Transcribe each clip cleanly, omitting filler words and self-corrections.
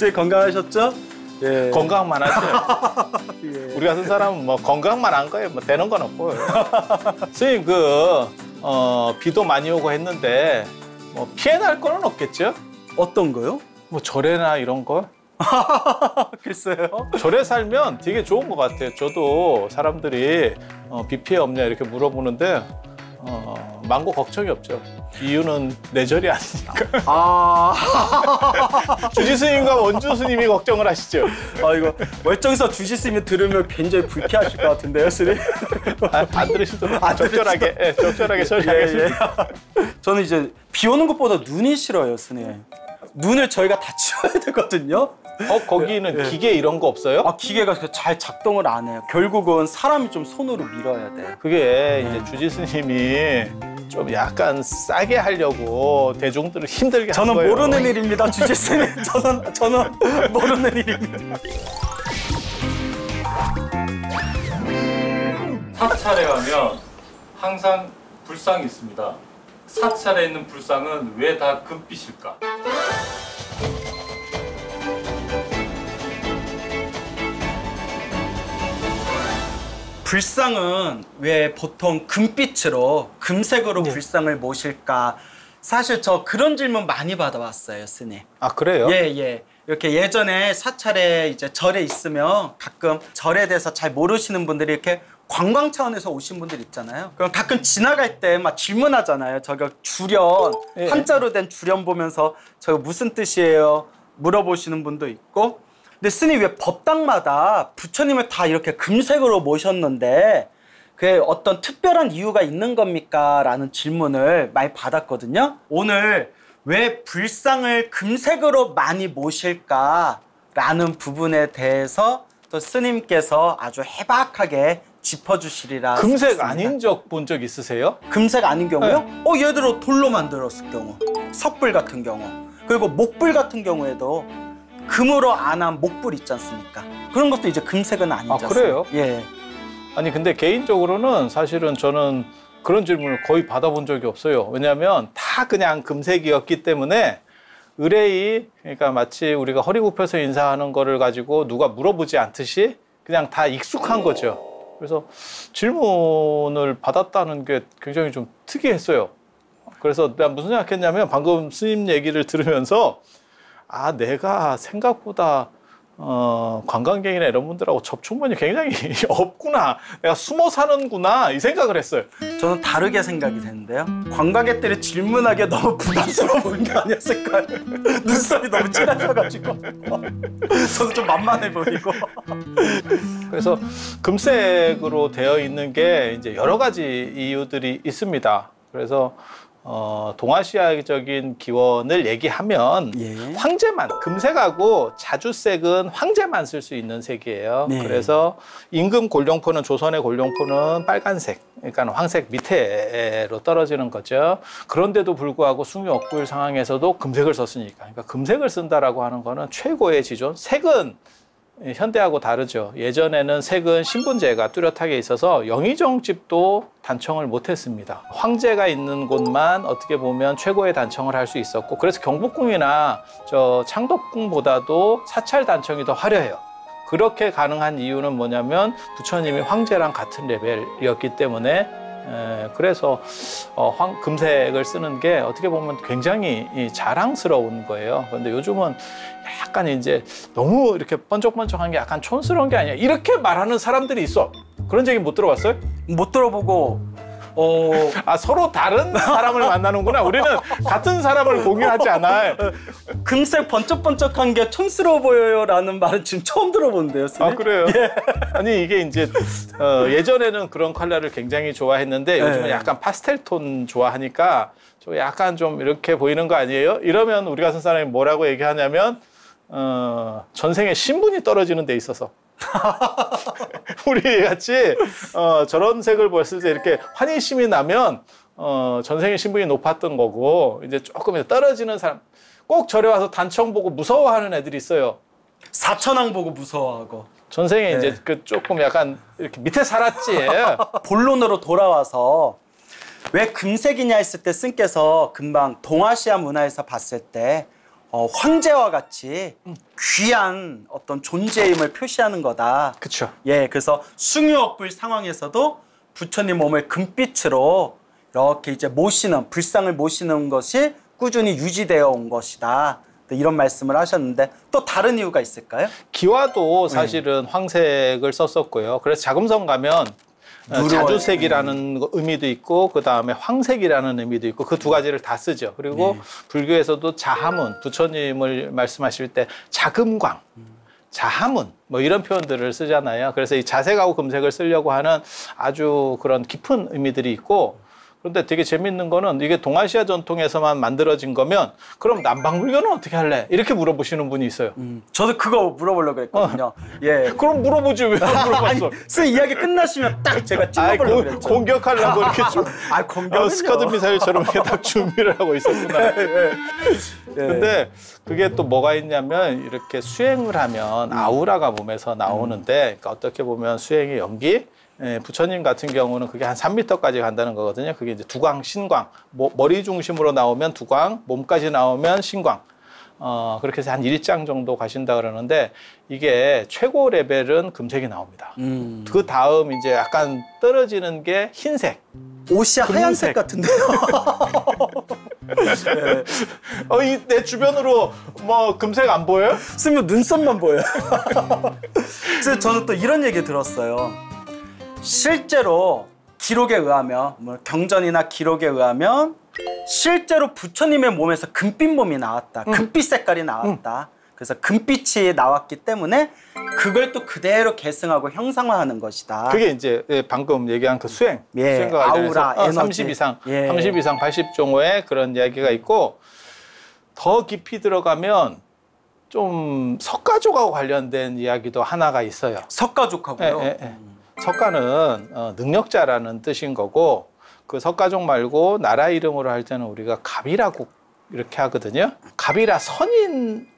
제일 건강하셨죠? 예. 건강만 하죠. 예. 우리 같은 사람은 뭐 건강만 한 거예요. 뭐 되는 건 없고요. 선생님 비도 많이 오고 했는데 뭐 피해 날 거는 없겠죠? 어떤 거요? 뭐 절에나 이런 거? 글쎄요. 절에 살면 되게 좋은 것 같아요. 저도 사람들이 비 피해 없냐 이렇게 물어보는데 망고 걱정이 없죠. 이유는 내 절이 아니니까. 주지 스님과 원주 스님이 걱정을 하시죠. 이거 멀쩡해서 주지 스님이 들으면 굉장히 불쾌하실 것 같은데요, 스님? 안 들으시도록 적절하게 처리하겠습니다. 저는 이제 비 오는 것보다 눈이 싫어요, 스님. 눈을 저희가 다 치워야 되거든요. 거기는 기계 이런 거 없어요? 기계가 잘 작동을 안 해요. 결국은 사람이 좀 손으로 밀어야 돼요. 그게 이제 주지 스님이 좀 약간 싸게 하려고 대중들을 힘들게 한 거예요. 저는 모르는 일입니다, 주지 스님. 저는 모르는 일입니다. 사찰에 가면 항상 불상이 있습니다. 사찰에 있는 불상은 왜 다 금빛일까? 불상은 왜 보통 금빛으로, 금색으로 불상을 모실까? 사실 저 그런 질문 많이 받아왔어요, 스님. 아, 그래요? 예. 이렇게 예전에 사찰에 이제 절에 있으면 가끔 절에 대해서 잘 모르시는 분들이 이렇게 관광 차원에서 오신 분들 있잖아요. 그럼 가끔 지나갈 때 막 질문하잖아요. 저거 주련, 한자로 된 주련 보면서 저거 무슨 뜻이에요? 물어보시는 분도 있고. 근데 스님 왜 법당마다 부처님을 다 이렇게 금색으로 모셨는데 그게 어떤 특별한 이유가 있는 겁니까? 라는 질문을 많이 받았거든요. 오늘 왜 불상을 금색으로 많이 모실까? 라는 부분에 대해서 또 스님께서 아주 해박하게 짚어주시리라. 금색 싶습니다. 아닌 적 본 적 있으세요? 금색 아닌 경우요? 예를 들어 돌로 만들었을 경우, 석불 같은 경우, 그리고 목불 같은 경우에도 금으로 안 한 목불 있지 않습니까? 그런 것도 이제 금색은 아니지 않습니까? 그래요? 예. 아니 근데 개인적으로는 사실은 저는 그런 질문을 거의 받아본 적이 없어요. 왜냐하면 다 그냥 금색이었기 때문에 의뢰이, 그러니까 마치 우리가 허리 굽혀서 인사하는 거를 가지고 누가 물어보지 않듯이 그냥 다 익숙한 거죠. 그래서 질문을 받았다는 게 굉장히 좀 특이했어요. 그래서 내가 무슨 생각했냐면 방금 스님 얘기를 들으면서 내가 생각보다 관광객이나 이런 분들하고 접촉면이 굉장히 없구나. 내가 숨어 사는구나. 이 생각을 했어요. 저는 다르게 생각이 되는데요. 관광객들이 질문하기에 너무 부담스러워 보이는 게 아니었을까요? 눈썹이 너무 진하셔가지고. 저도 좀 만만해 보이고. 그래서 금색으로 되어 있는 게 이제 여러 가지 이유들이 있습니다. 그래서 동아시아적인 기원을 얘기하면 황제만, 금색하고 자주색은 황제만 쓸 수 있는 색이에요. 그래서 임금 골룡포는, 조선의 골룡포는 빨간색, 그러니까 황색 밑에로 떨어지는 거죠. 그런데도 불구하고 숭유억굴 상황에서도 금색을 썼으니까. 그러니까 금색을 쓴다라고 하는 거는 최고의 지존. 색은 현대하고 다르죠. 예전에는 색은 신분제가 뚜렷하게 있어서 영의정집도 단청을 못했습니다. 황제가 있는 곳만 어떻게 보면 최고의 단청을 할 수 있었고, 그래서 경복궁이나 창덕궁보다도 사찰 단청이 더 화려해요. 그렇게 가능한 이유는 뭐냐면 부처님이 황제랑 같은 레벨이었기 때문에, 그래서 금색을 쓰는 게 어떻게 보면 굉장히 자랑스러운 거예요. 그런데 요즘은 약간 이제 너무 이렇게 번쩍번쩍한 게 약간 촌스러운 게 아니야, 이렇게 말하는 사람들이 있어. 그런 얘기 못 들어봤어요? 못 들어보고 서로 다른 사람을 만나는구나. 우리는 같은 사람을 공유하지 않아요. 금색 번쩍번쩍한 게 촌스러워 보여요 라는 말은 지금 처음 들어보는데요, 선생님? 그래요? 아니 이게 이제 예전에는 그런 컬러를 굉장히 좋아했는데 요즘은 약간 파스텔 톤 좋아하니까 좀 약간 좀 이렇게 보이는 거 아니에요? 이러면 우리 같은 사람이 뭐라고 얘기하냐면 전생에 신분이 떨어지는 데 있어서 우리 같이 저런 색을 봤을 때 이렇게 환희심이 나면 전생의 신분이 높았던 거고, 이제 조금 떨어지는 사람, 꼭 절에 와서 단청 보고 무서워하는 애들이 있어요. 사천왕 보고 무서워하고. 전생에 이제 조금 약간 이렇게 밑에 살았지. 본론으로 돌아와서 왜 금색이냐 했을 때 스님께서 금방 동아시아 문화에서 봤을 때 황제와 같이 귀한 어떤 존재임을 표시하는 거다. 그렇죠. 예, 그래서 숭유업불 상황에서도 부처님 몸을 금빛으로 이렇게 이제 모시는, 불상을 모시는 것이 꾸준히 유지되어 온 것이다. 이런 말씀을 하셨는데 또 다른 이유가 있을까요? 기와도 사실은 황색을 썼었고요. 그래서 자금성 가면 자주색이라는 의미도 있고 그 다음에 황색이라는 의미도 있고 그 두 가지를 다 쓰죠. 그리고 불교에서도 자하문, 부처님을 말씀하실 때 자금광, 자하문 뭐 이런 표현들을 쓰잖아요. 그래서 이 자색하고 금색을 쓰려고 하는 아주 그런 깊은 의미들이 있고, 그런데 되게 재밌는 거는 이게 동아시아 전통에서만 만들어진 거면 그럼 남방불교는 어떻게 할래? 이렇게 물어보시는 분이 있어요. 저도 그거 물어보려고 했거든요. 예. 그럼 물어보지 왜 안 물어봤어? 선 이야기 끝나시면 딱 제가 찔러보려고 그랬죠. 공격하려고 이렇게 좀 공격은요. 스커드 미사일처럼 이렇게 딱 준비를 하고 있었구나. 근데 그게 또 뭐가 있냐면 이렇게 수행을 하면 아우라가 몸에서 나오는데, 그러니까 어떻게 보면 수행의 연기, 부처님 같은 경우는 그게 한 3m까지 간다는 거거든요. 그게 이제 두광, 신광, 머리 중심으로 나오면 두광, 몸까지 나오면 신광. 그렇게 해서 한 1장 정도 가신다 그러는데, 이게 최고 레벨은 금색이 나옵니다. 그 다음 이제 약간 떨어지는 게 흰색. 옷이 하얀색 같은데요. 내 주변으로 뭐 금색 안 보여요? 쓰면 눈썹만 보여요. 그래서 저는 또 이런 얘기 들었어요. 실제로 기록에 의하면, 뭐 경전이나 기록에 의하면 실제로 부처님의 몸에서 금빛 몸이 나왔다. 금빛 색깔이 나왔다. 그래서 금빛이 나왔기 때문에 그걸 또 그대로 계승하고 형상화하는 것이다. 그게 이제 방금 얘기한 그 수행. 예, 수행과 아우라, 에너지. 30 이상, 예. 30 이상 80종호의 그런 이야기가 있고, 더 깊이 들어가면 좀 석가족하고 관련된 이야기도 하나가 있어요. 석가족하고요. 석가는 능력자라는 뜻인 거고, 그 석가족 말고 나라 이름으로 할 때는 우리가 갑이라고 이렇게 하거든요. 갑이라 선인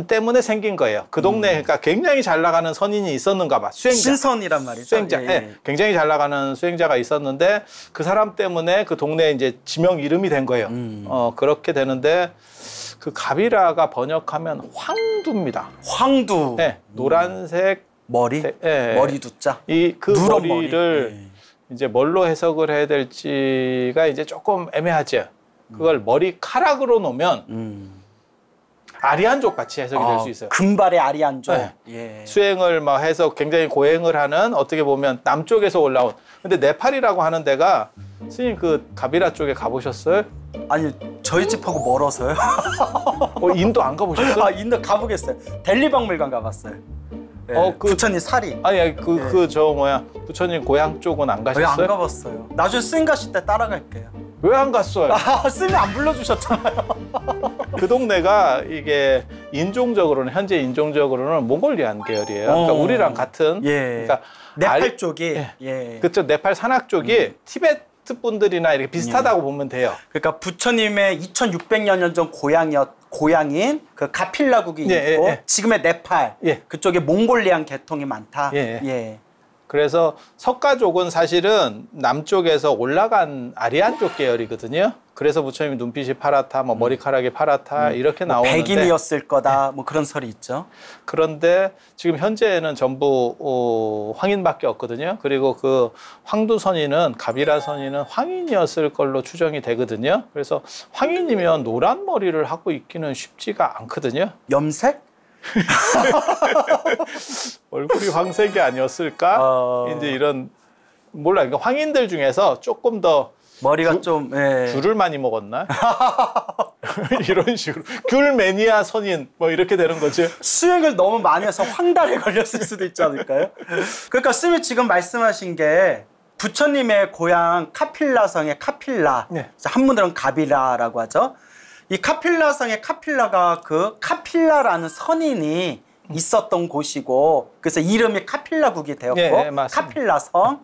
때문에 생긴 거예요. 그 동네에 그러니까 굉장히 잘 나가는 선인이 있었는가 봐. 수행자. 신선이란 말이죠. 수행자. 예. 굉장히 잘 나가는 수행자가 있었는데 그 사람 때문에 그 동네에 이제 지명 이름이 된 거예요. 그렇게 되는데 그 갑이라가 번역하면 황두입니다. 황두. 네. 노란색 머리. 머리 두자. 그 머리를 이제 뭘로 해석을 해야 될지가 이제 조금 애매하죠. 그걸 머리카락으로 놓으면 아리안족 같이 해석이 될 수 있어요. 금발의 아리안족. 예. 수행을 막 해서 굉장히 고행을 하는, 어떻게 보면 남쪽에서 올라온. 근데 네팔이라고 하는 데가, 스님 그 가비라 쪽에 가보셨어요? 아니, 저희 집하고 멀어서요. 인도 안 가보셨어요? 인도 가보겠어요. 델리 박물관 가봤어요. 부처님 사리. 아니, 부처님 고향 쪽은 안 가셨어요? 안 가봤어요. 나중에 스님 가실 때 따라갈게요. 왜 안 갔어요? 스님 안 불러주셨잖아요. 그 동네가 이게 인종적으로는, 현재 인종적으로는 몽골리안 계열이에요. 그러니까 우리랑 같은. 그러니까 네팔 쪽이. 그렇죠. 네팔 산악 쪽이 티베트 분들이나 이렇게 비슷하다고 보면 돼요. 그러니까 부처님의 2600여 년 전 고향인 그 가필라국이 있고 지금의 네팔 그쪽에 몽골리안 계통이 많다. 그래서 석가족은 사실은 남쪽에서 올라간 아리안족 계열이거든요. 그래서 부처님이 눈빛이 파랗다, 뭐 머리카락이 파랗다 이렇게 나오는데, 백인이었을 거다, 뭐 그런 설이 있죠. 그런데 지금 현재는 전부 황인밖에 없거든요. 그리고 그 황두선인은, 가비라 선인은 황인이었을 걸로 추정이 되거든요. 그래서 황인이면 노란 머리를 하고 있기는 쉽지가 않거든요. 염색? 얼굴이 황색이 아니었을까? 이제 이런, 몰라. 그러니까 황인들 중에서 조금 더 머리가 좀 귤을 많이 먹었나? 이런 식으로 귤 매니아 선인 뭐 이렇게 되는 거지. 수행을 너무 많이 해서 황달에 걸렸을 수도 있지 않을까요? 그러니까 스님이 지금 말씀하신 게 부처님의 고향 카필라성의 카필라, 한문으로는 가비라라고 하죠. 이 카필라성의 카필라가 그 카필라라는 선인이 있었던 곳이고, 그래서 이름이 카필라국이 되었고, 카필라성.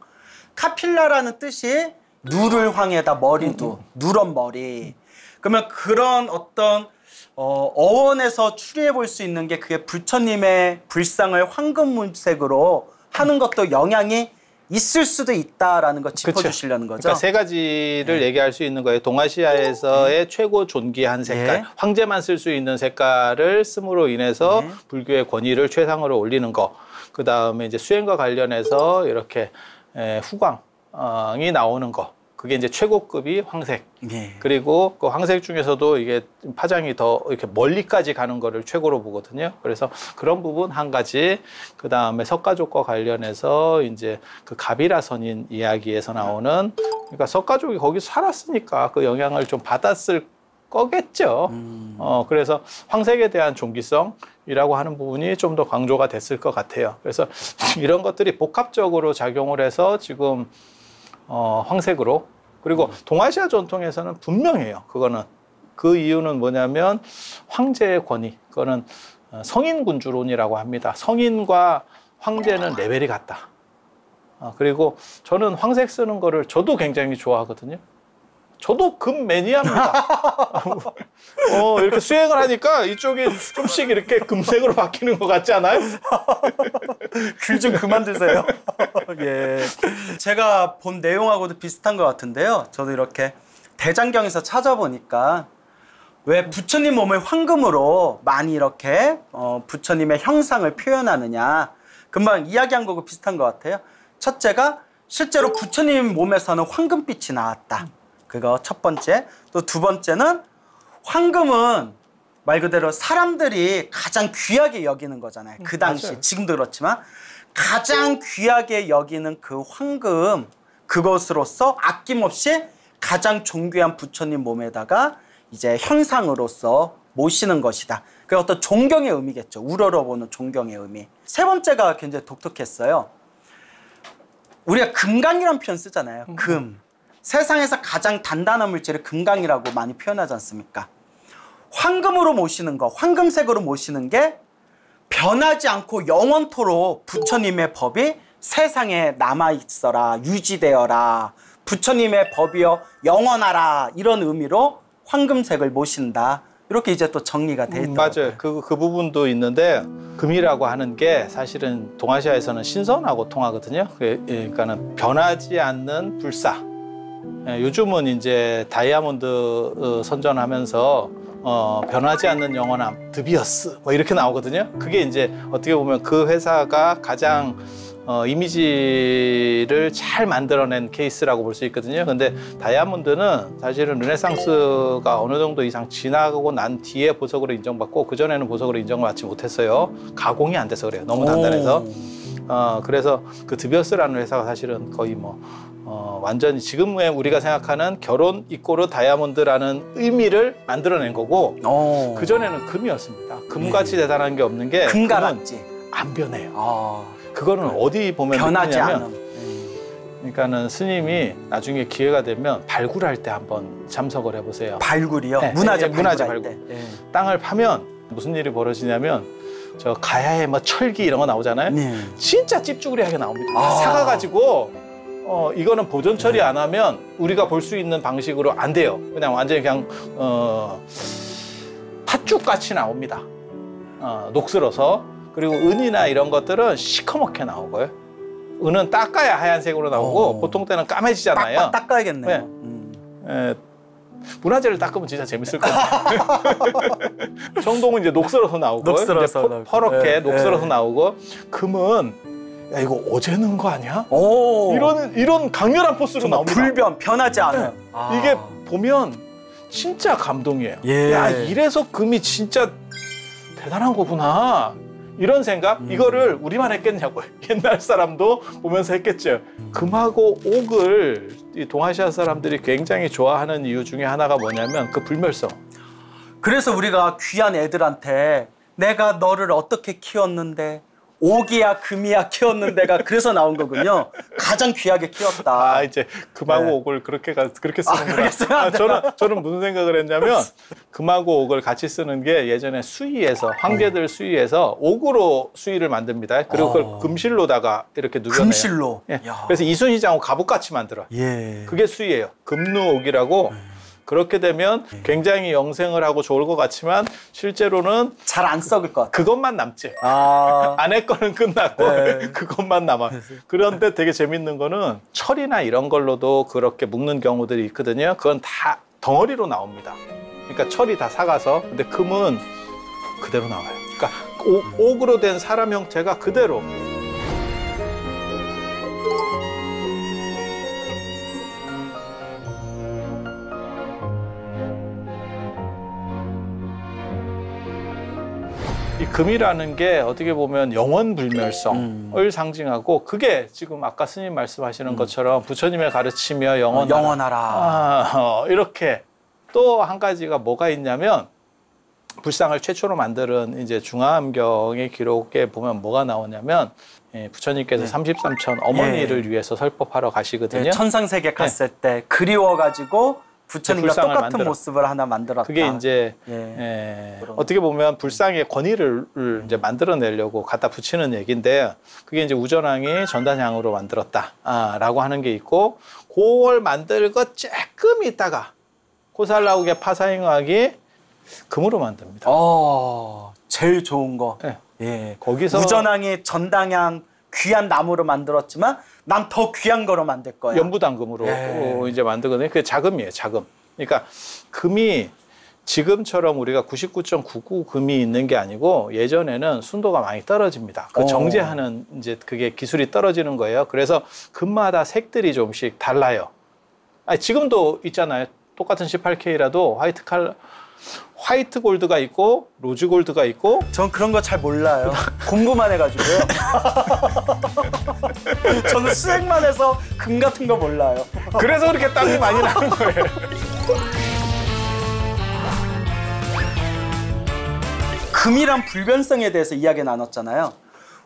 카필라라는 뜻이 누를 황에다 머리도, 누런 머리. 그러면 그런 어떤 어원에서 추리해 볼 수 있는 게, 그게 부처님의 불상을 황금문색으로 하는 것도 영향이 있을 수도 있다라는 거 짚어주시려는 거죠. 그러니까 세 가지를 얘기할 수 있는 거예요. 동아시아에서의 최고 존귀한 색깔, 황제만 쓸 수 있는 색깔을 씀으로 인해서 불교의 권위를 최상으로 올리는 거. 그 다음에 이제 수행과 관련해서 이렇게 후광이 나오는 거. 그게 이제 최고급이 황색. 그리고 그 황색 중에서도 이게 파장이 더 이렇게 멀리까지 가는 거를 최고로 보거든요. 그래서 그런 부분 한 가지. 그 다음에 석가족과 관련해서 이제 그 가비라 선인 이야기에서 나오는, 그러니까 석가족이 거기 살았으니까 그 영향을 좀 받았을 거겠죠. 그래서 황색에 대한 존귀성이라고 하는 부분이 좀 더 강조가 됐을 것 같아요. 그래서 이런 것들이 복합적으로 작용을 해서 지금 황색으로. 그리고 동아시아 전통에서는 분명해요. 그거는. 그 이유는 뭐냐면 황제의 권위. 그거는 성인군주론이라고 합니다. 성인과 황제는 레벨이 같다. 그리고 저는 황색 쓰는 거를 저도 굉장히 좋아하거든요. 저도 금 매니아입니다. 이렇게 수행을 하니까 이쪽이 좀씩 이렇게 금색으로 바뀌는 것 같지 않아요? 글 좀 그만 드세요. 예. 제가 본 내용하고도 비슷한 것 같은데요. 저도 이렇게 대장경에서 찾아보니까 왜 부처님 몸을 황금으로 많이 이렇게 부처님의 형상을 표현하느냐. 금방 이야기한 거고 비슷한 것 같아요. 첫째가 실제로 부처님 몸에서는 황금빛이 나왔다. 그거 첫 번째. 또 두 번째는 황금은 말 그대로 사람들이 가장 귀하게 여기는 거잖아요. 그 당시. 맞아요. 지금도 그렇지만 가장 귀하게 여기는 그 황금, 그것으로서 아낌없이 가장 존귀한 부처님 몸에다가 이제 형상으로서 모시는 것이다. 그 어떤 존경의 의미겠죠. 우러러보는 존경의 의미. 세 번째가 굉장히 독특했어요. 우리가 금강이라는 표현 쓰잖아요. 금. 세상에서 가장 단단한 물질을 금강이라고 많이 표현하지 않습니까? 황금으로 모시는 거, 황금색으로 모시는 게 변하지 않고 영원토록 부처님의 법이 세상에 남아있어라, 유지되어라, 부처님의 법이여 영원하라, 이런 의미로 황금색을 모신다. 이렇게 이제 또 정리가 돼 있더라고요. 맞아요. 그 부분도 있는데 금이라고 하는 게 사실은 동아시아에서는 신선하고 통하거든요. 그러니까는 변하지 않는 불사. 요즘은 이제 다이아몬드 선전하면서 변하지 않는 영원함, 드비어스 뭐 이렇게 나오거든요. 그게 이제 어떻게 보면 그 회사가 가장 이미지를 잘 만들어낸 케이스라고 볼 수 있거든요. 근데 다이아몬드는 사실은 르네상스가 어느 정도 이상 지나가고 난 뒤에 보석으로 인정받고 그전에는 보석으로 인정받지 못했어요. 가공이 안 돼서 그래요. 너무 단단해서. 그래서 그 드비어스라는 회사가 사실은 거의 완전히 지금의 우리가 생각하는 결혼 이꼬르 다이아몬드라는 의미를 만들어낸 거고 그전에는 금이었습니다. 금같이 대단한 게 없는 게 금가락지 안 변해요. 그거는 어디 보면 변하지 않음. 그러니까는 스님이 나중에 기회가 되면 발굴할 때 한번 참석을 해보세요. 발굴이요? 네, 문화재 발굴. 때. 땅을 파면 무슨 일이 벌어지냐면 저 가야에 뭐 철기 이런 거 나오잖아요. 진짜 찝쭈그리하게 나옵니다. 사가가지고 이거는 보존 처리 안 하면 우리가 볼 수 있는 방식으로 안 돼요. 그냥 완전히 그냥 팥죽같이 나옵니다. 녹슬어서. 그리고 은이나 이런 것들은 시커멓게 나오고요. 은은 닦아야 하얀색으로 나오고 보통 때는 까매지잖아요. 닦아야겠네요. 문화재를 닦으면 진짜 재밌을 것 같아요. 청동은 이제 녹슬어서 나오고 퍼렇게 녹슬어서 나오고 금은 야 이거 어제 넣은 거 아니야? 이런 강렬한 포스로 나옵니다. 변하지 않아요. 이게 보면 진짜 감동이에요. 야 이래서 금이 진짜 대단한 거구나. 이런 생각? 이거를 우리만 했겠냐고요. 옛날 사람도 보면서 했겠죠. 금하고 옥을 이 동아시아 사람들이 굉장히 좋아하는 이유 중에 하나가 뭐냐면 그 불멸성. 그래서 우리가 귀한 애들한테 내가 너를 어떻게 키웠는데 옥이야 금이야 키웠는데가 그래서 나온 거군요. 가장 귀하게 키웠다. 이제 금하고 옥을 그렇게 쓰는구나. 저는 무슨 생각을 했냐면 금하고 옥을 같이 쓰는 게 예전에 수의에서 황제들 수의에서 옥으로 수의를 만듭니다. 그리고 그걸 금실로다가 이렇게 누겨내요. 금실로. 그래서 이순희장하고 갑옷같이 만들어요. 그게 수의예요. 금루옥이라고 그렇게 되면 굉장히 영생을 하고 좋을 것 같지만 실제로는 잘 안 썩을 것 같아요. 그것만 남지. 아내 거는 끝났고 그것만 남아. 그런데 되게 재밌는 거는 철이나 이런 걸로도 그렇게 묶는 경우들이 있거든요. 그건 다 덩어리로 나옵니다. 그러니까 철이 다 삭아서. 근데 금은 그대로 나와요. 그러니까 옥으로 된 사람 형태가 그대로. 이 금이라는 게 어떻게 보면 영원불멸성을 상징하고, 그게 지금 아까 스님 말씀하시는 것처럼 부처님의 가르치며 영원하라. 이렇게. 또 한 가지가 뭐가 있냐면, 불상을 최초로 만드는 이제 중화암경의 기록에 보면 뭐가 나오냐면, 부처님께서 33천 어머니를 위해서 설법하러 가시거든요. 천상세계 갔을 때 그리워가지고 부처님과 똑같은 모습을 하나 만들었다. 그게 이제 어떻게 보면 불상의 권위를 이제 만들어내려고 갖다 붙이는 얘기인데, 그게 이제 우전왕이 전단향으로 만들었다라고 하는 게 있고, 그걸 만들고 조금 있다가 코살라우게 파사잉학이 금으로 만듭니다. 제일 좋은 거. 거기서 우전왕이 전단향 귀한 나무로 만들었지만 난 더 귀한 거로 만들 거야. 연부당금으로 이제 만들거든요. 그게 자금이에요, 자금. 그러니까 금이 지금처럼 우리가 99.99 금이 있는 게 아니고, 예전에는 순도가 많이 떨어집니다. 그 정제하는 이제 그게 기술이 떨어지는 거예요. 그래서 금마다 색들이 좀씩 달라요. 지금도 있잖아요. 똑같은 18K라도 화이트 골드가 있고 로즈 골드가 있고. 전 그런 거 잘 몰라요. 공부만 해가지고요. 저는 수액만 해서 금 같은 거 몰라요. 그래서 그렇게 땀이 많이 나는 거예요. 금이란 불변성에 대해서 이야기 나눴잖아요.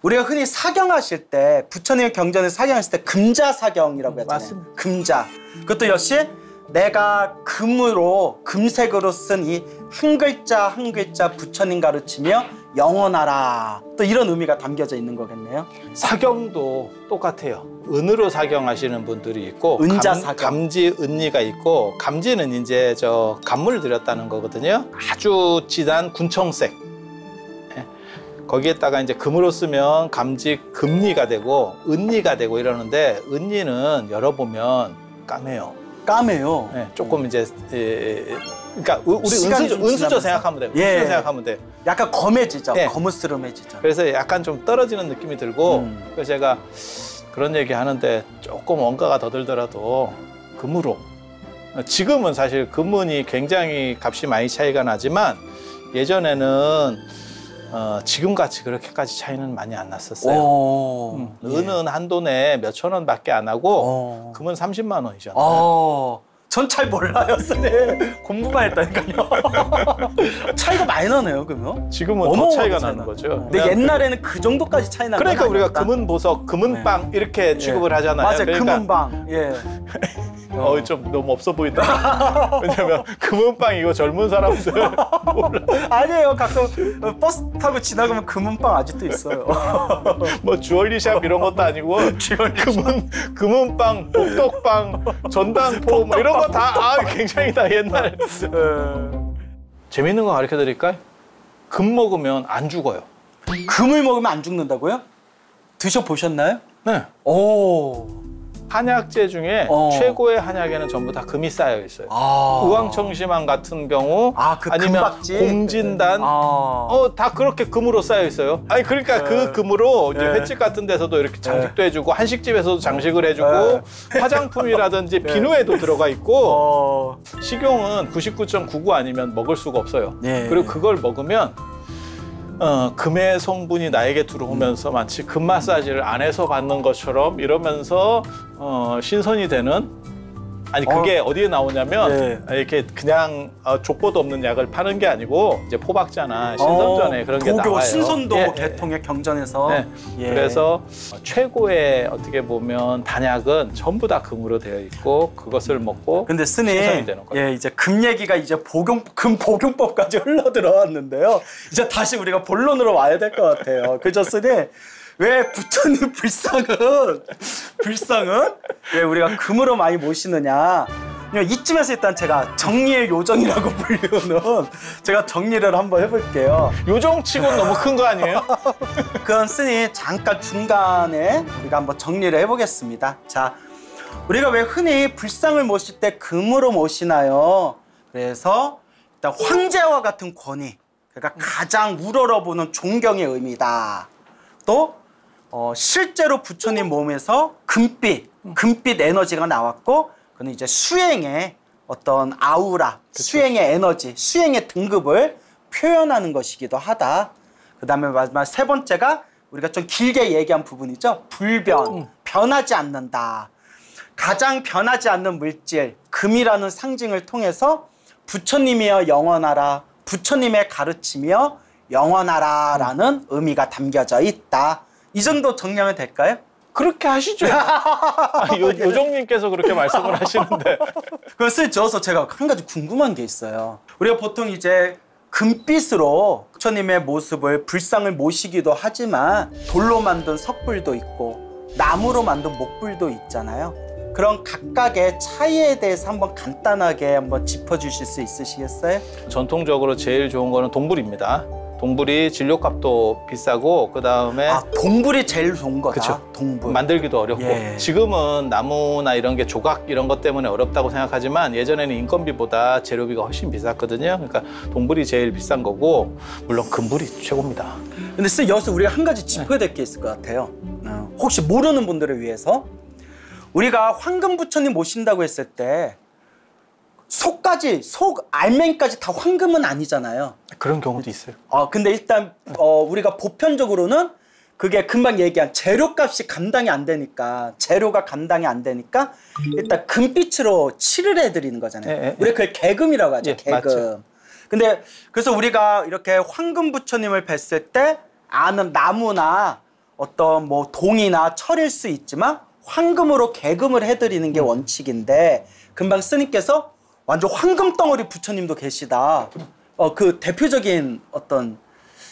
우리가 흔히 사경하실 때, 부처님의 경전에서 사경하실 때 금자사경이라고 하잖아요. 맞습니다. 금자. 그것도 역시 내가 금으로, 금색으로 쓴 이 한 글자 한 글자 부처님 가르치며 영원하라. 또 이런 의미가 담겨져 있는 거겠네요. 사경도 똑같아요. 은으로 사경하시는 분들이 있고, 은자사경. 감지, 은리가 있고, 감지는 이제 감물을 들였다는 거거든요. 아주 진한 군청색. 거기에다가 이제 금으로 쓰면 감지, 금리가 되고 은리가 되고 이러는데, 은리는 열어보면 까매요. 까매요. 조금 이제 그러니까 우리 은수저 생각하면 돼요. 은수저 생각하면 돼. 약간 검해지죠. 거무스름해지죠. 그래서 약간 좀 떨어지는 느낌이 들고, 그래서 제가 그런 얘기 하는데, 조금 원가가 더 들더라도 금으로. 지금은 사실 금은이 굉장히 값이 많이 차이가 나지만, 예전에는 지금같이 그렇게까지 차이는 많이 안 났었어요. 은은 한 돈에 몇천 원밖에 안 하고 금은 30만 원이잖아요. 전 잘 몰라요, 선생님. 공부만 했다니까요. 차이가 많이 나네요, 그러면? 지금은 더 차이가 나는 거죠. 근데 옛날에는 그 정도까지 차이 나는 그러니까 우리가 금은 보석, 금은 빵 이렇게 취급을 하잖아요. 맞아요, 그러니까 금은 빵. 좀 너무 없어 보인다. 왜냐면 금은빵 이거 젊은 사람들 몰라. 아니에요. 가끔 버스 타고 지나가면 금은빵 아직도 있어요. 뭐 주얼리샵 이런 것도 아니고 금은빵, 복덕빵, 전당포 뭐 이런 거 다 굉장히 다 옛날. 재밌는 거 가르쳐 드릴까요? 금 먹으면 안 죽어요. 금을 먹으면 안 죽는다고요? 드셔보셨나요? 네. 한약재 중에 최고의 한약에는 전부 다 금이 쌓여 있어요. 우황청심환 같은 경우, 아니면 금박지? 공진단, 다 그렇게 금으로 쌓여 있어요. 아니 그러니까 그 금으로 이제 횟집 같은 데서도 이렇게 장식도 해주고, 한식집에서도 장식을 해주고, 화장품이라든지 비누에도 들어가 있고, 식용은 99.99 아니면 먹을 수가 없어요. 그리고 그걸 먹으면 금의 성분이 나에게 들어오면서 마치 금 마사지를 안에서 받는 것처럼 이러면서 신선이 되는, 아니 그게 어디에 나오냐면 이렇게 그냥 족보도 없는 약을 파는 게 아니고, 이제 포박자나 신선전에 그런 게 나와요. 신선도 계통의 경전에서. 그래서 최고의 어떻게 보면 단약은 전부 다 금으로 되어 있고, 그것을 먹고 근데 스님, 신선이 되는 거예요. 이제 금 얘기가 이제 금 복용법까지 흘러 들어왔는데요. 이제 다시 우리가 본론으로 와야 될 것 같아요. 그죠, 스님? 왜 부처님 불상은 왜 우리가 금으로 많이 모시느냐? 이쯤에서 일단 제가 정리의 요정이라고 불리우는 제가 정리를 한번 해볼게요. 요정치고는 너무 큰 거 아니에요? 그었으니 잠깐 중간에 우리가 한번 정리를 해보겠습니다. 자, 우리가 왜 흔히 불상을 모실 때 금으로 모시나요? 그래서 일단 황제와 같은 권위, 그러니까 가장 우러러보는 존경의 의미다. 또 실제로 부처님 몸에서 금빛 에너지가 나왔고, 그는 이제 수행의 어떤 아우라, 그쵸. 수행의 에너지, 수행의 등급을 표현하는 것이기도 하다. 그 다음에 마지막 세 번째가 우리가 좀 길게 얘기한 부분이죠. 불변, 변하지 않는다. 가장 변하지 않는 물질, 금이라는 상징을 통해서 부처님이여 영원하라, 부처님의 가르침이여 영원하라 라는 의미가 담겨져 있다. 이 정도 정리하면 될까요? 그렇게 하시죠. 요정님께서 그렇게 말씀을 하시는데. 그것을 저어서 제가 한 가지 궁금한 게 있어요. 우리가 보통 이제 금빛으로 부처님의 모습을 불상을 모시기도 하지만 돌로 만든 석불도 있고 나무로 만든 목불도 있잖아요. 그런 각각의 차이에 대해서 한번 간단하게 한번 짚어주실 수 있으시겠어요? 전통적으로 제일 좋은 거는 동불입니다. 동불이 진료값도 비싸고 그다음에 동불이 제일 좋은 거다. 그쵸. 동불. 만들기도 어렵고 예. 지금은 나무나 이런 게 조각 이런 것 때문에 어렵다고 생각하지만 예전에는 인건비보다 재료비가 훨씬 비쌌거든요. 그러니까 동불이 제일 비싼 거고 물론 금불이 최고입니다. 근데 선생님 여기서 우리가 한 가지 짚어야 될 게 있을 것 같아요. 혹시 모르는 분들을 위해서 우리가 황금 부처님 모신다고 했을 때 속 알맹이까지 다 황금은 아니잖아요. 그런 경우도 있어요. 근데 일단 우리가 보편적으로는 그게 금방 얘기한 재료값이 감당이 안 되니까 재료가 감당이 안 되니까 일단 금빛으로 칠을 해드리는 거잖아요. 우리가 그걸 개금이라고 하죠. 개금. 맞죠. 근데 그래서 우리가 이렇게 황금 부처님을 뵀을 때 아는 나무나 어떤 뭐 동이나 철일 수 있지만 황금으로 개금을 해드리는 게 원칙인데 금방 스님께서 완전 황금 덩어리 부처님도 계시다. 그 대표적인 어떤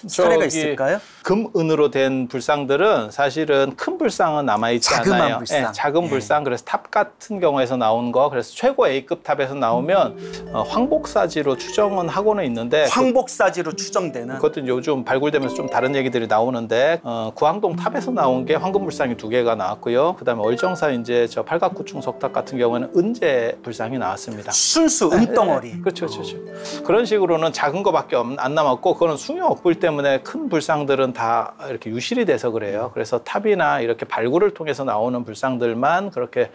사례가 있을까요? 금, 은으로 된 불상들은 사실은 큰 불상은 남아있지 않아요. 불상. 네, 작은 불상. 그래서 탑 같은 경우에서 나온 거, 그래서 최고 A급 탑에서 나오면 황복사지로 추정은 하고는 있는데 황복사지로 추정되는 그것도 요즘 발굴되면서 좀 다른 얘기들이 나오는데 구항동 탑에서 나온 게 황금 불상이 2개가 나왔고요. 그다음에 얼정사 이제 저 팔각구충 석탑 같은 경우에는 은재 불상이 나왔습니다. 순수 은덩어리. 네, 그렇죠. 그런 식으로는 작은 거밖에 안 남았고 그거는 숭유억불 때문에 큰 불상들은 다 이렇게 유실이 돼서 그래요. 그래서 탑이나 이렇게 발굴을 통해서 나오는 불상들만 그렇게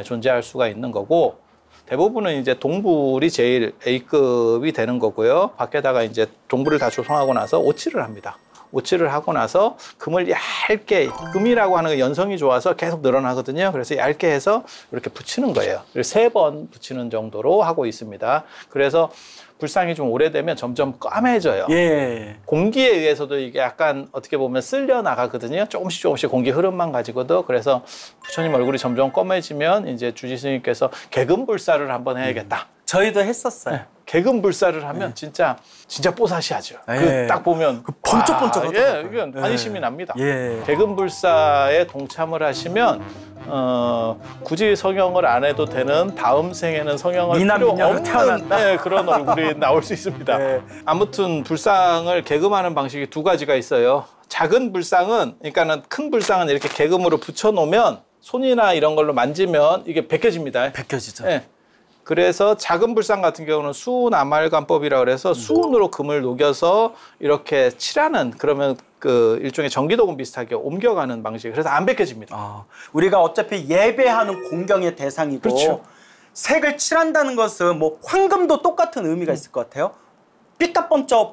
존재할 수가 있는 거고 대부분은 이제 동불이 제일 A급이 되는 거고요. 밖에다가 이제 동불을 다 조성하고 나서 오칠을 합니다. 오칠을 하고 나서 금을 얇게, 금이라고 하는 건 연성이 좋아서 계속 늘어나거든요. 그래서 얇게 해서 이렇게 붙이는 거예요. 3번 붙이는 정도로 하고 있습니다. 그래서 불상이 좀 오래되면 점점 까매져요. 예. 공기에 의해서도 이게 약간 어떻게 보면 쓸려 나가거든요. 조금씩 공기 흐름만 가지고도. 그래서 부처님 얼굴이 점점 검해지면 이제 주지 스님께서 개금불사를 한번 해야겠다. 저희도 했었어요. 네. 개금불사를 하면 진짜 뽀사시하죠. 그 딱 보면 번쩍번쩍하더라고요. 이건 환희심이 납니다. 예. 개금불사에 동참을 하시면 굳이 성형을 안 해도 되는 다음 생에는 성형을 필요 없는 그런 얼굴이 나올 수 있습니다. 네. 아무튼 불상을 개금하는 방식이 2가지가 있어요. 작은 불상은 그러니까는 큰 불상은 이렇게 개금으로 붙여놓으면 손이나 이런 걸로 만지면 이게 벗겨집니다. 벗겨지죠. 네. 그래서 작은 불상 같은 경우는 수은 아말감법이라 그래서 수은으로 금을 녹여서 이렇게 칠하는 그러면 그 일종의 전기도금 비슷하게 옮겨가는 방식. 그래서 안 벗겨집니다. 우리가 어차피 예배하는 공경의 대상이고 그렇죠. 색을 칠한다는 것은 뭐 황금도 똑같은 의미가 있을 것 같아요.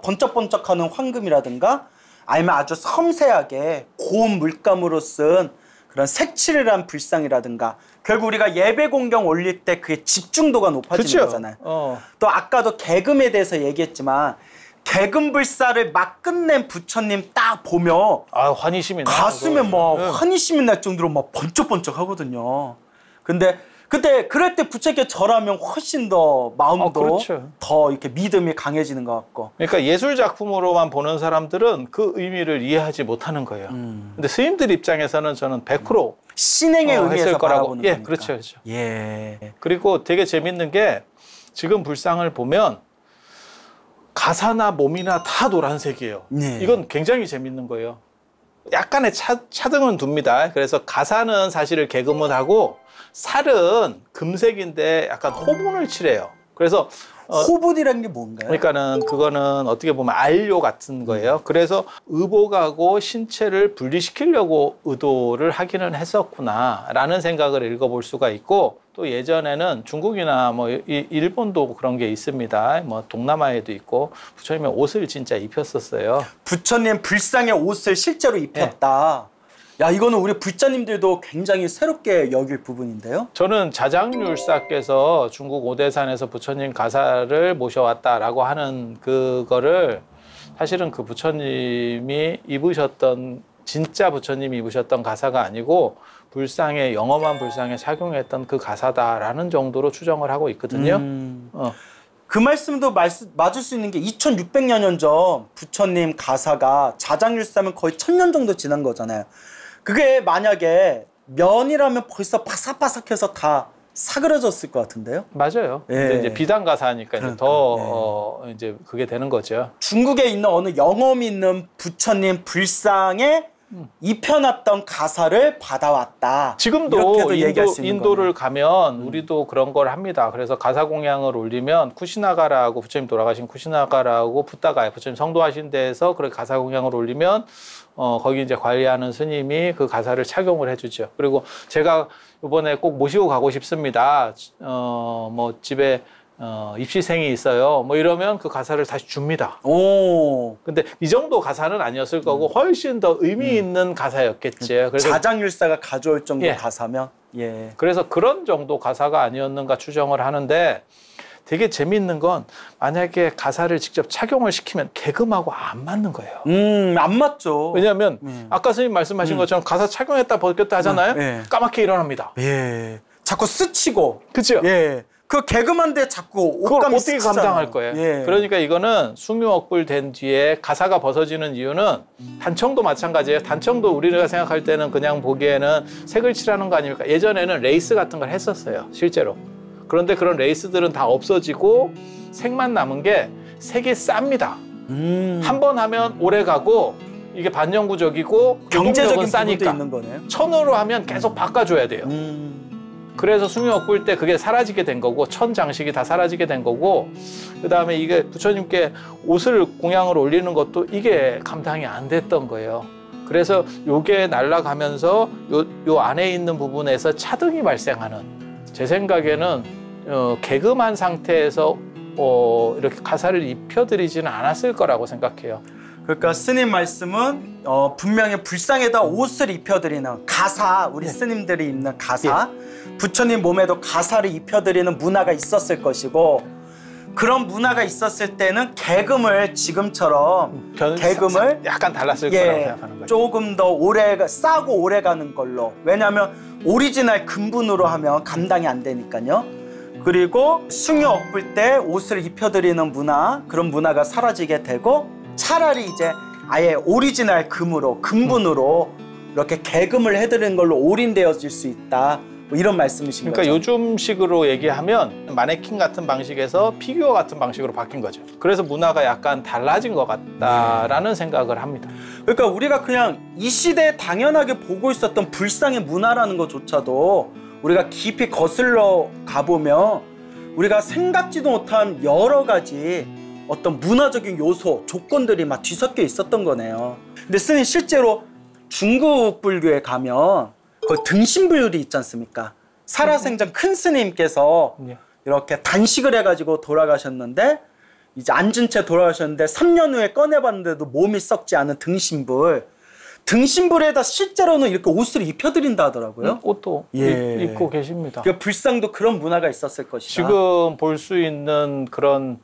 번쩍번쩍하는 황금이라든가 아니면 아주 섬세하게 고운 물감으로 쓴 그런 색칠을 한 불상이라든가 결국 우리가 예배 공경 올릴 때 그게 집중도가 높아지는 그렇죠. 거잖아요. 또 아까도 개금에 대해서 얘기했지만 개금불사를 막 끝낸 부처님 딱 보면 환희심이 나. 가슴에 막 환희심이 날 정도로 막 번쩍번쩍 하거든요. 근데 근데 그럴 때 부처님께 절하면 훨씬 더 마음도 그렇죠. 더 이렇게 믿음이 강해지는 것 같고. 그러니까 예술 작품으로만 보는 사람들은 그 의미를 이해하지 못하는 거예요. 근데 스님들 입장에서는 저는 100% 신행의 의미에서 바라보는 거니까. 그렇죠, 그렇죠. 예. 그리고 되게 재밌는 게 지금 불상을 보면 가사나 몸이나 다 노란색이에요. 네. 이건 굉장히 재밌는 거예요. 약간의 차등은 둡니다. 그래서 가사는 사실을 개금은하고 살은 금색인데 약간 호분을 칠해요. 그래서 호분이라는 게 뭔가요? 그러니까는 그거는 어떻게 보면 안료 같은 거예요. 그래서 의복하고 신체를 분리시키려고 의도를 하기는 했었구나라는 생각을 읽어볼 수가 있고, 또 예전에는 중국이나 뭐 일본도 그런 게 있습니다. 뭐 동남아에도 있고 부처님의 옷을 진짜 입혔었어요. 부처님 불상의 옷을 실제로 입혔다. 네. 야, 이거는 우리 불자님들도 굉장히 새롭게 여길 부분인데요. 저는 자장률사께서 중국 오대산에서 부처님 가사를 모셔왔다라고 하는 그거를 사실은 그 부처님이 입으셨던, 진짜 부처님이 입으셨던 가사가 아니고 불상에, 영험한 불상에 착용했던 그 가사다라는 정도로 추정을 하고 있거든요. 그 말씀도 맞을 수 있는 게 2600여 년 전 부처님 가사가 자장률사면 거의 1000년 정도 지난 거잖아요. 그게 만약에 면이라면 벌써 바삭바삭해서 다 사그러졌을 것 같은데요? 맞아요. 예. 근데 이제 비단 가사니까 이제 더 이제 그게 되는 거죠. 중국에 있는 어느 영험이 있는 부처님 불상에 입혀놨던 가사를 받아왔다. 지금도 인도를 가면 우리도 그런 걸 합니다. 그래서 가사 공양을 올리면 쿠시나가라고, 부처님 돌아가신 쿠시나가라고 붓다가 부처님 성도하신 데에서 그렇게 가사 공양을 올리면 거기 이제 관리하는 스님이 그 가사를 착용을 해주죠. 그리고 제가 이번에 꼭 모시고 가고 싶습니다. 뭐 집에 입시생이 있어요. 뭐 이러면 그 가사를 다시 줍니다. 오. 근데 이 정도 가사는 아니었을 거고 훨씬 더 의미 있는 가사였겠죠. 그래서 자장률사가 가져올 정도 가사면. 예. 그래서 그런 정도 가사가 아니었는가 추정을 하는데, 되게 재미있는 건 만약에 가사를 직접 착용을 시키면 개금하고 안 맞는 거예요. 안 맞죠. 왜냐하면 아까 선생님 말씀하신 것처럼 가사 착용했다 벗겼다 하잖아요. 까맣게 일어납니다. 예. 자꾸 스치고. 그렇죠. 예. 그 개그만데 자꾸 그걸 어떻게 감당할 거예요? 예. 그러니까 이거는 숭유억불 된 뒤에 가사가 벗어지는 이유는, 단청도 마찬가지예요. 단청도 우리가 생각할 때는 그냥 보기에는 색을 칠하는 거 아닙니까? 예전에는 레이스 같은 걸 했었어요, 실제로. 그런데 그런 레이스들은 다 없어지고 색만 남은 게 색이 쌉니다. 한 번 하면 오래 가고 이게 반영구적이고 경제적인 싸니까 있는 거네요. 천으로 하면 계속 바꿔줘야 돼요. 그래서 숭유억불 때 그게 사라지게 된 거고, 천 장식이 다 사라지게 된 거고, 그 다음에 이게 부처님께 옷을 공양을 올리는 것도 이게 감당이 안 됐던 거예요. 그래서 요게 날아가면서 요 안에 있는 부분에서 차등이 발생하는, 제 생각에는 개금한 상태에서 이렇게 가사를 입혀드리지는 않았을 거라고 생각해요. 그러니까 스님 말씀은 분명히 불상에다 옷을 입혀드리는 가사, 우리 스님들이 입는 가사, 부처님 몸에도 가사를 입혀드리는 문화가 있었을 것이고, 그런 문화가 있었을 때는 개금을 지금처럼 개금을 약간 달랐을 거라고 생각하는 거예요. 조금 더 싸고 오래가는 걸로. 왜냐하면 오리지널 금분으로 하면 감당이 안 되니까요. 그리고 숭유억불 때 옷을 입혀드리는 문화, 그런 문화가 사라지게 되고, 차라리 이제 아예 오리지널 금으로, 금분으로 이렇게 개금을 해드리는 걸로 올인되어질 수 있다. 뭐 이런 말씀이신 거죠. 그러니까 요즘식으로 얘기하면 마네킹 같은 방식에서 피규어 같은 방식으로 바뀐 거죠. 그래서 문화가 약간 달라진 것 같다라는 생각을 합니다. 그러니까 우리가 그냥 이 시대에 당연하게 보고 있었던 불상의 문화라는 것조차도 우리가 깊이 거슬러 가보면 우리가 생각지도 못한 여러 가지 어떤 문화적인 요소, 조건들이 막 뒤섞여 있었던 거네요. 근데 스님, 실제로 중국 불교에 가면 그 등신불이 있지 않습니까? 살아생전 큰 스님께서 이렇게 단식을 해가지고 돌아가셨는데, 이제 앉은 채 돌아가셨는데 3년 후에 꺼내봤는데도 몸이 썩지 않은 등신불. 등신불에다 실제로는 이렇게 옷을 입혀드린다 하더라고요. 옷도 입고 계십니다. 그러니까 불상도 그런 문화가 있었을 것이다. 지금 볼 수 있는 그런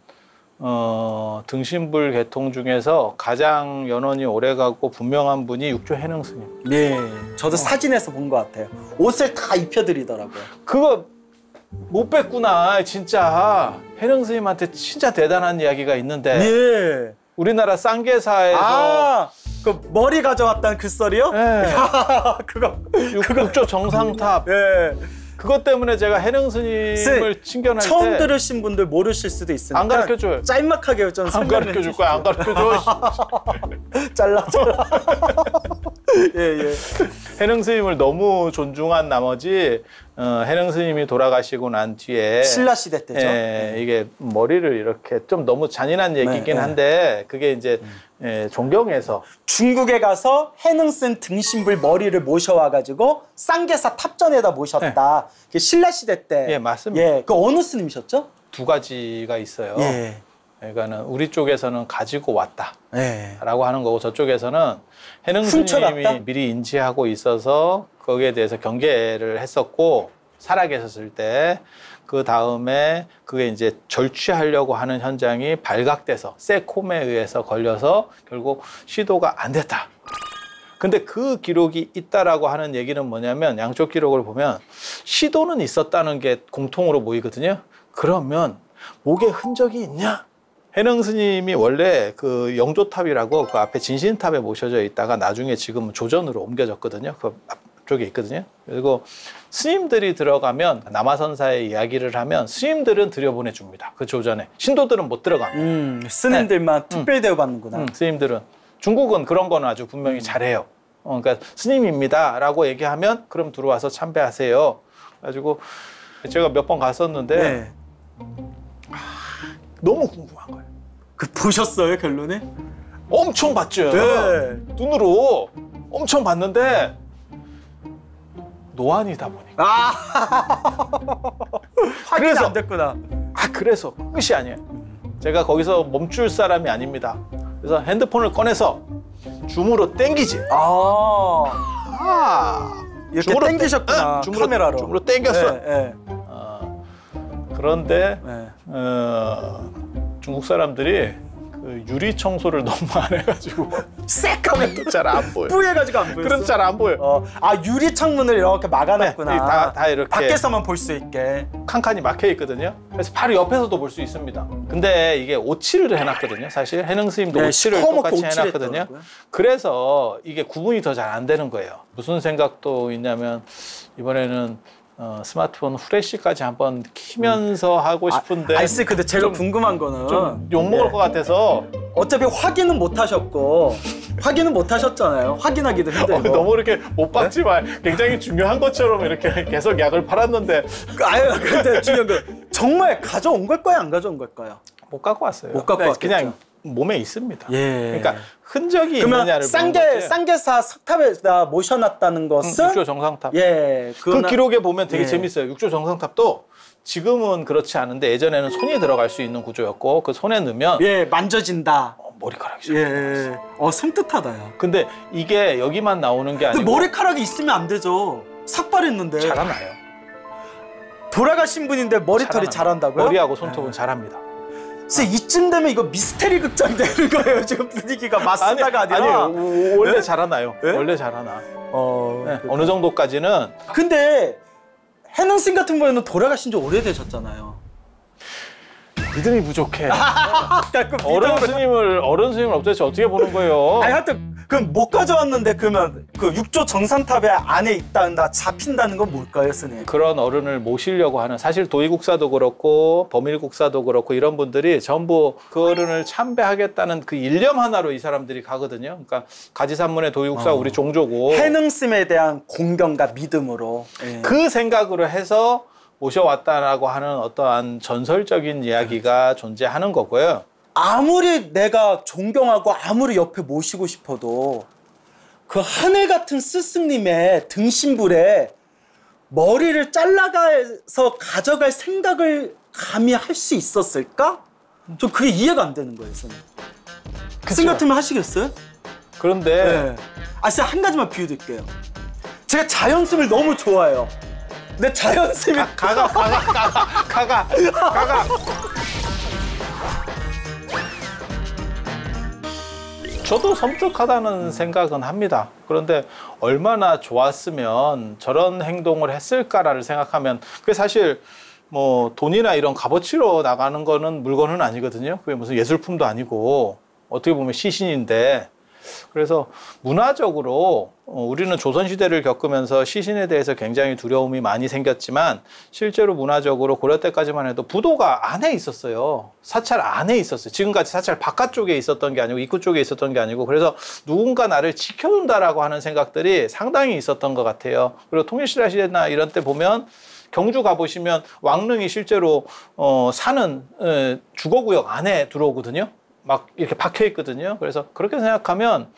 등신불 계통 중에서 가장 연원이 오래가고 분명한 분이 육조 해능 스님. 네, 저도 사진에서 본 것 같아요. 옷을 다 입혀드리더라고요. 그거 못 뵀구나. 진짜 해능 스님한테 진짜 대단한 이야기가 있는데 예. 우리나라 쌍계사에서 그 머리 가져왔다는 그 썰이요? 예. 그거 육조 정상탑. 예. 그것 때문에 제가 해능 스님을 칭견할 때 처음 들으신 분들 모르실 수도 있으니까 안 가르쳐줘요. 짤막하게 좀 안 가르쳐줄 거야. 안 가르쳐줘. 잘라. 예. 해능 스님을 너무 존중한 나머지 해능 스님이 돌아가시고 난 뒤에 신라 시대 때죠. 이게 머리를 이렇게 좀 너무 잔인한 얘기긴 한데 그게 이제 존경해서 중국에 가서 해능 쓴 등신불 머리를 모셔와가지고 쌍계사 탑전에다 모셨다. 그게 신라 시대 때. 예, 맞습니다. 예, 그 어느 스님이셨죠? 두 가지가 있어요. 예. 그러니까는 우리 쪽에서는 가지고 왔다. 예. 라고 하는 거고 저쪽에서는 해능 스님이 미리 인지하고 있어서 거기에 대해서 경계를 했었고 살아계셨을 때 그 다음에 그게 이제 절취하려고 하는 현장이 발각돼서 세콤에 의해서 걸려서 결국 시도가 안 됐다. 근데 그 기록이 있다라고 하는 얘기는 뭐냐면 양쪽 기록을 보면 시도는 있었다는 게 공통으로 보이거든요. 그러면 목에 흔적이 있냐? 해능 스님이 원래 그 영조탑이라고 그 앞에 진신탑에 모셔져 있다가 나중에 지금 조전으로 옮겨졌거든요. 그 앞쪽에 있거든요. 그리고 스님들이 들어가면 남아선사의 이야기를 하면 스님들은 들여보내줍니다. 그 조전에. 신도들은 못 들어갑니다. 스님들만 특별 대우받는구나. 스님들은. 중국은 그런 거는 아주 분명히 잘해요. 그러니까 스님입니다 라고 얘기하면 그럼 들어와서 참배하세요. 그래가지고 제가 몇 번 갔었는데 너무 궁금한 거예요. 그 보셨어요 결론에? 엄청 봤죠. 네. 눈으로 엄청 봤는데 노안이다 보니까. 확인이 안 됐구나. 그래서 끝이 아니에요. 제가 거기서 멈출 사람이 아닙니다. 그래서 핸드폰을 꺼내서 줌으로 땡기지. 이렇게 땡기셨구나. 카메라로. 줌으로 땡겼어. 그런데 중국 사람들이 그 유리 청소를 너무 안 해가지고 새까면 또 잘 안 보여. 뿌얘가지고 안 보였어. 그래서 잘 안 보여. 유리 창문을 이렇게 막아놨구나. 다 이렇게 밖에서만 볼 수 있게 칸칸이 막혀 있거든요. 그래서 바로 옆에서도 볼 수 있습니다. 근데 이게 오칠을 해놨거든요. 사실 해능 스님도 오칠을 똑같이 해놨거든요. 그래서 이게 구분이 더 잘 안 되는 거예요. 무슨 생각도 있냐면 이번에는 스마트폰 후레쉬까지 한번 키면서 하고 싶은데 근데 제가 궁금한 거는 좀 욕먹을 것 같아서 어차피 확인은 못 하셨고 확인은 못 하셨잖아요. 확인하기도 힘들고 너무 이렇게 못 박지만 굉장히 중요한 것처럼 이렇게 계속 약을 팔았는데 근데 중요한 거 정말 가져온 걸까요? 안 가져온 걸까요? 못 갖고 왔어요. 못 갖고 왔겠죠. 그냥 몸에 있습니다. 예. 그러니까 흔적이 있느냐를 보는 거지. 쌍계사 석탑에다 모셔놨다는 것은 육조 정상탑. 그 기록에 보면 되게 재밌어요. 육조 정상탑도 지금은 그렇지 않은데 예전에는 손이 들어갈 수 있는 구조였고 그 손에 넣으면 만져진다. 머리카락이 섬뜩하다. 야. 근데 이게 여기만 나오는 게 아니고 머리카락이 있으면 안 되죠. 삭발했는데 자라나요. 돌아가신 분인데 머리털이 자란다고요? 머리하고 손톱은 자랍니다. 이쯤 되면 이거 미스테리 극장이 되는 거예요. 지금 분위기가 마스다가 아니라. 아니요. 원래 자라나요. 원래 자라나. 어느 정도까지는. 근데 해능 스님 같은 경우에는 돌아가신 지 오래되셨잖아요. 믿음이 부족해. 어른 스님을 도대체 어떻게 보는 거예요? 하여튼 그럼 못 가져왔는데 그러면 그 육조 정상탑에 안에 있다 잡힌다는 건 뭘까요, 스님? 그런 어른을 모시려고 하는 사실 도의국사도 그렇고 범일국사도 그렇고 이런 분들이 전부 그 어른을 참배하겠다는 그 일념 하나로 이 사람들이 가거든요. 그러니까 가지산문의 도의국사 우리 종조고 해능 스님에 대한 공경과 믿음으로 그 생각으로 해서 모셔왔다라고 하는 어떠한 전설적인 이야기가 존재하는 거고요. 아무리 내가 존경하고 아무리 옆에 모시고 싶어도 그 하늘 같은 스승님의 등신불에 머리를 잘라가서 가져갈 생각을 감히 할 수 있었을까? 저 그게 이해가 안 되는 거예요, 선생님. 스승 같으면 하시겠어요? 그런데 진짜 한 가지만 비유 드릴게요. 제가 자연스을 너무 좋아해요. 근데 자연스이 가가 저도 섬뜩하다는 생각은 합니다. 그런데 얼마나 좋았으면 저런 행동을 했을까를 생각하면 그게 사실 뭐 돈이나 이런 값어치로 나가는 거는 물건은 아니거든요. 그게 무슨 예술품도 아니고 어떻게 보면 시신인데, 그래서 문화적으로 우리는 조선시대를 겪으면서 시신에 대해서 굉장히 두려움이 많이 생겼지만 실제로 문화적으로 고려 때까지만 해도 부도가 안에 있었어요. 사찰 안에 있었어요. 지금같이 사찰 바깥쪽에 있었던 게 아니고 입구 쪽에 있었던 게 아니고, 그래서 누군가 나를 지켜준다라고 하는 생각들이 상당히 있었던 것 같아요. 그리고 통일신라 시대나 이런 때 보면 경주 가보시면 왕릉이 실제로 사는 주거구역 안에 들어오거든요. 막 이렇게 박혀 있거든요. 그래서 그렇게 생각하면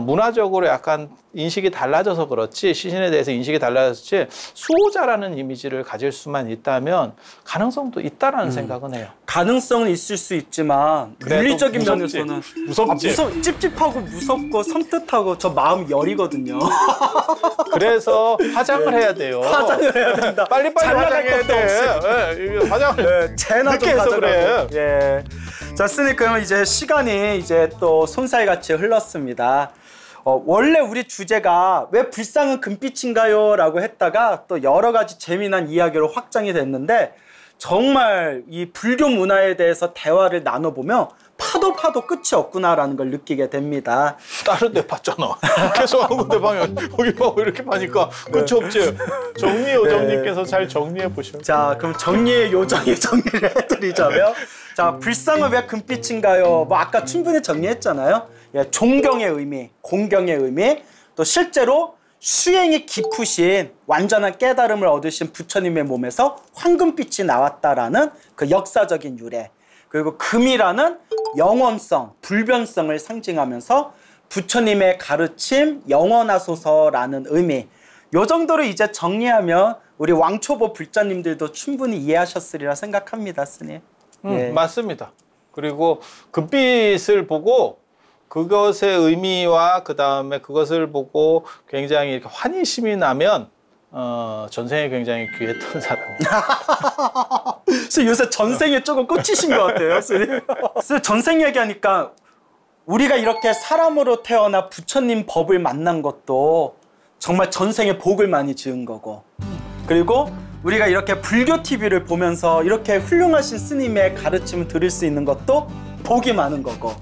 문화적으로 약간 인식이 달라져서 그렇지, 시신에 대해서 인식이 달라졌지, 수호자라는 이미지를 가질 수만 있다면 가능성도 있다라는 생각은 해요. 가능성은 있을 수 있지만 물리적인 면에서는 무섭지. 찝찝하고 무섭고 섬뜩하고 저 마음 열이거든요. 그래서 화장을 해야 돼요. 화장을 해야 된다. 빨리빨리 화장해야 돼. 예, 화장을 재나 좀 해서 가져가고. 그래. 예. 자, 스님, 그러면 이제 시간이 이제 또 손살같이 흘렀습니다. 원래 우리 주제가 왜 불상은 금빛인가요? 라고 했다가 또 여러 가지 재미난 이야기로 확장이 됐는데, 정말 이 불교 문화에 대해서 대화를 나눠보면 파도 끝이 없구나라는 걸 느끼게 됩니다. 다른 데 봤잖아. 계속 한 군데 방에 여기 봐 이렇게 파니까 끝이 없지. 정리요정님께서 잘 정리해 보셔. 자, 그럼 정리의 요정의 정리를 해드리자면, 자, 불상은 왜 금빛인가요? 뭐 아까 충분히 정리했잖아요. 예, 존경의 의미, 공경의 의미, 또 실제로 수행이 깊으신 완전한 깨달음을 얻으신 부처님의 몸에서 황금빛이 나왔다라는 그 역사적인 유래, 그리고 금이라는 영원성, 불변성을 상징하면서 부처님의 가르침 영원하소서라는 의미, 요 정도로 이제 정리하면 우리 왕초보 불자님들도 충분히 이해하셨으리라 생각합니다, 스님. 예. 맞습니다. 그리고 금빛을 보고 그것의 의미와 그 다음에 그것을 보고 굉장히 이렇게 환희심이 나면 전생에 굉장히 귀했던 사람이에요. 요새 전생에 조금 꽂히신 것 같아요, 스님. 전생 얘기하니까 우리가 이렇게 사람으로 태어나 부처님 법을 만난 것도 정말 전생에 복을 많이 지은 거고, 그리고 우리가 이렇게 불교 TV를 보면서 이렇게 훌륭하신 스님의 가르침을 들을 수 있는 것도 복이 많은 거고,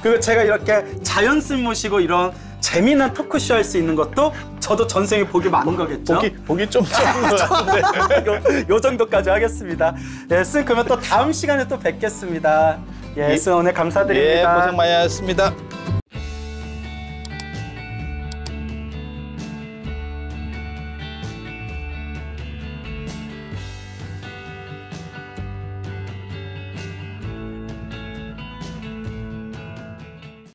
그리고 제가 이렇게 자연스레 모시고 이런 재미난 토크쇼 할 수 있는 것도 저도 전생에 복이 많은 거겠죠? 복이 좀 적은 것 같은데. 요 정도까지 하겠습니다. 예, 스님, 그러면 또 다음 시간에 또 뵙겠습니다. 예, 스님 오늘 감사드립니다. 예, 고생 많이 하셨습니다.